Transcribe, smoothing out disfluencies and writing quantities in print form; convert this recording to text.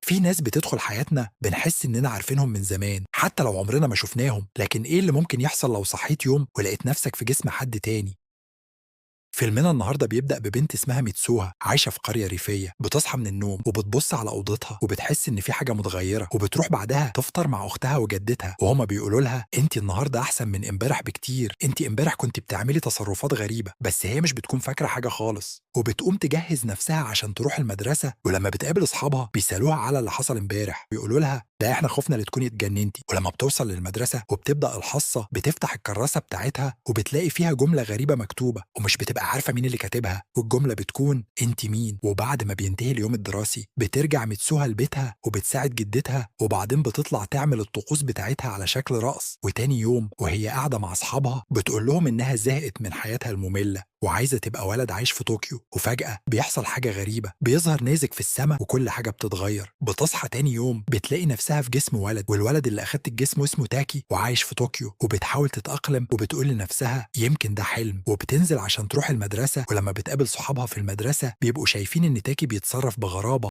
في ناس بتدخل حياتنا بنحس إننا عارفينهم من زمان حتى لو عمرنا ما شفناهم، لكن إيه اللي ممكن يحصل لو صحيت يوم ولقيت نفسك في جسم حد تاني؟ فيلمنا النهارده بيبدأ ببنت اسمها ميتسوها عايشة في قرية ريفية، بتصحى من النوم وبتبص على أوضتها وبتحس إن في حاجة متغيرة، وبتروح بعدها تفطر مع أختها وجدتها وهما بيقولوا لها أنت النهارده أحسن من امبارح بكتير، أنت امبارح كنت بتعملي تصرفات غريبة، بس هي مش بتكون فاكرة حاجة خالص، وبتقوم تجهز نفسها عشان تروح المدرسة، ولما بتقابل أصحابها بيسألوها على اللي حصل امبارح، بيقولوا لها ده احنا خفنا لتكوني اتجننتي. ولما بتوصل للمدرسة وبتبدأ الحصة بتفتح الكراسة بتاعتها وبتلاقي فيها جملة غريبة مكتوبة ومش بتبقى عارفة مين اللي كاتبها، والجملة بتكون انت مين. وبعد ما بينتهي اليوم الدراسي بترجع متسوها لبيتها وبتساعد جدتها، وبعدين بتطلع تعمل الطقوس بتاعتها على شكل رقص. وتاني يوم وهي قاعدة مع أصحابها بتقول لهم إنها زهقت من حياتها المملة وعايزة تبقى ولد عايش في طوكيو. وفجأة بيحصل حاجة غريبة، بيظهر نيزك في السماء وكل حاجة بتتغير. بتصحى تاني يوم بتلاقي نفسها في جسم ولد، والولد اللي أخدت الجسم اسمه تاكي وعايش في طوكيو، وبتحاول تتأقلم وبتقول لنفسها يمكن ده حلم، وبتنزل عشان تروح المدرسة. ولما بتقابل صحابها في المدرسة بيبقوا شايفين إن تاكي بيتصرف بغرابة